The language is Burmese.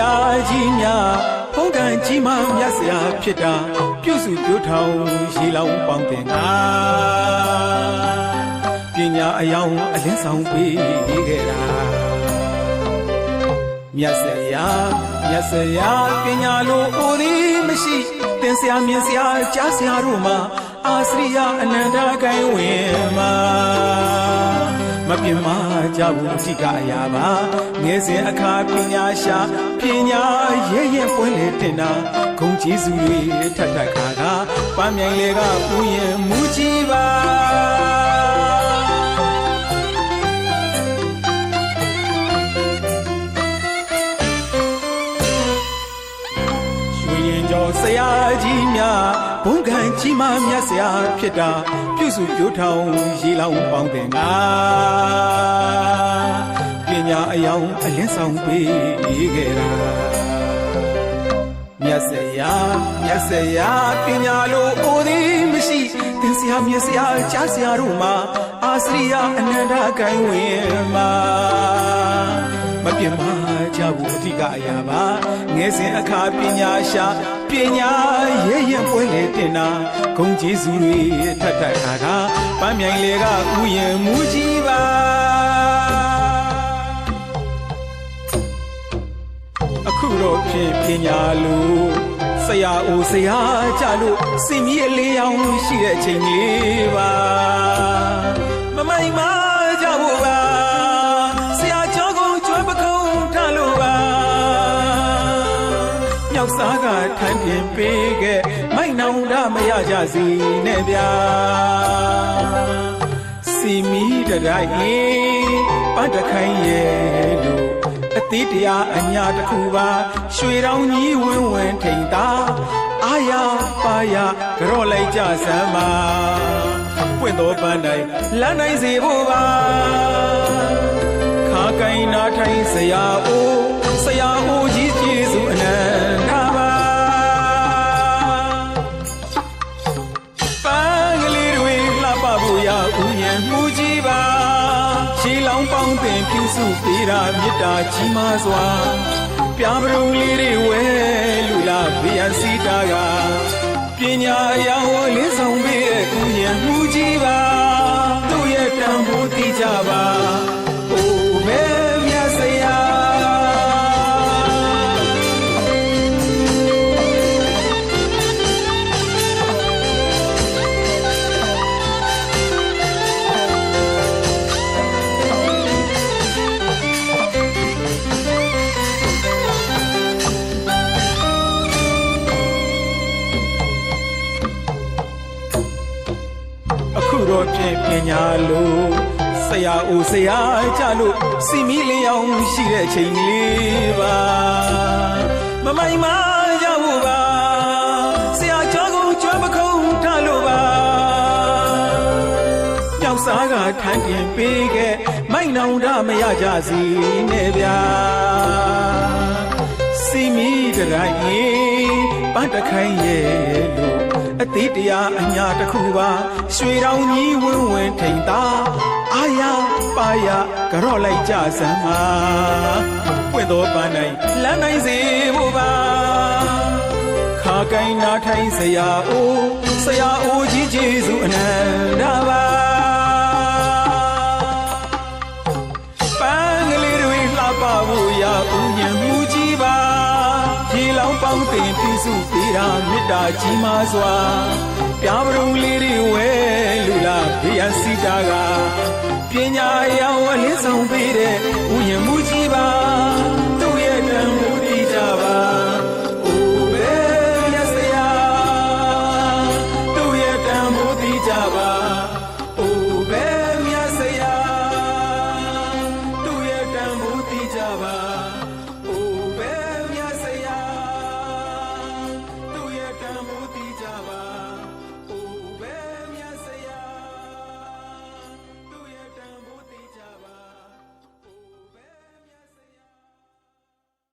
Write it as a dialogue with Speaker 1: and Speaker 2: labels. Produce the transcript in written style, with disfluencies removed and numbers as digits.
Speaker 1: ရာကြီးများဖုံးကန်ကြီးမှမြတ်စရာဖြစ်တာပြုစုပြောထောင်ရေလောင်းပေါင်းတင်တာပညာအယောင်အလင်းဆောင်ပေးခဲ့တာမြတ်စရာပညာလိုအိုသည်မရှိသင်ဆရာမြင်ဆရာကြားဆရာတို့မှာအာစရိယအနန္တကိုင်းဝင်မှာမပြင်းမကြဘူးအဓိကအရာပါငယ်စဉ်အခါပညာရှာပညာရဲ့ပွင့်လေတင်တာဂုံကျေးဇူးတွေထပ်ထပ်ခါတာပန်းမြိုင်လေကပူရင်မူကြည့်ပါဆရာကြီးများဘုံခံကြီးမှမြတ်ဆရာဖြစ်တာပြုစုပြောထောင်ရေလောင်းပေါင်းတင်တာပညာအယောင်အလင်းဆောင်ပေးခဲ့တာမြတ်ဆရာပညာလိုအိုသည်မရှိသင်ဆရာမြတ်ဆရာကြားဆရာတို့မှာအာစရိယအနန္တကိုင်းဝင်မှာမပြတ်မကြဘူးအဓိကအရာပါငယ်စဉ်အခါပညာရှာပညာရဲ့ပွဲလေတင်တာဂုံကျေးဇူးတွေထပ်ထပ်ခါတာပန်းမြိုင်လေကဥယျာဉ်မူကြီးပါအခုတော့ဖြင့်ပညာလိုဆရာအိုဆရာကြလို့စင်ကြီးအလေးရောင်ရှိတဲ့အချိန်လေးပါမမိုင်မကြဘူးပါဆရာကျော်ကိုကျွမ်းပခုံးထားလို့ပါမြောက်စားကထမ်းပြင်ပေးခဲ့မိုက်နောင်ရမရကြစီနဲ့ဗျာစီမီတရိုက်ပတ်တခိုင်းရဲ့လို့အသေးတရားအညာတစ်ခုပါရွှေတောင်ကြီးဝင်းဝင်းထိန်တာအာရပါရကြော့လိုက်ကြစမ်းပါပွင့်တော်ပန်းတိုင်းလမ်းတိုင်းစီဖို့ပါခါကိုင်းနာထိုင်ဆရာအိုကြီးကျေးဇူးအနန္တပါပန်းကလေးတွေလှပဖို့ရဥယျာဉ်မူကြီးပါရှီလောင်ပေါင်းတင်ပြုစုပေးတာမေတ္တာကြီးမားစွာပြားပရုံလေးတွေဝဲလူလာဘေးရန်စီတာကပညာအယောင်လင်းဆောင်ပေးတဲ့ဥယျာဉ်မူကြီးပါသူ့ရဲ့တန်ဖိုးသိကြပါအိုးမဲမြတ်ဆရာတော့ဖြင့်ပညာလိုဆရာအိုဆရာကြလို့စီမီလျောင်ရှိတဲ့အချိန်လေးပါမမိုင်မကြဘူးပါဆရာကျော်ကိုကျွမ်းပခုံးထားလို့ပါကြောက်စားကထမ်းပြင်ပေးခဲ့မိုက်နောင်ရမရကြစီနဲ့ဗျာစီမီတရိုက်ပတ်တခိုင်းရဲ့လို့အသေးတရားအညာတစ်ခုပါရွှေတောင်ကြီးဝင်းဝင်းထိန်တာအာရပါရကြော့လိုက်ကြစမ်းပါပွင့်တော်ပန်းတိုင်းလမ်းတိုင်းစီဖို့ပါခါကိုင်းနာထိုင်ဆရာအိုကြီးကျေးဇူးအနန္တပါပန်းကလေးတွေလှပဖို့ရဥယျာဉ်မူကြီးပါရေလောင်းပေါင်းတင်ပြုစုပေးတာမေတ္တာကြီးမားစွာပြားပရုံလေးတွေဝဲလူလာဘေးရန်စီတာကပညာရောင်အလင်းဆောင်ပေးတဲ့ဥယျာဉ်မူကြီးပါသူ့ရဲ့တန်ဖိုးသိကြပါ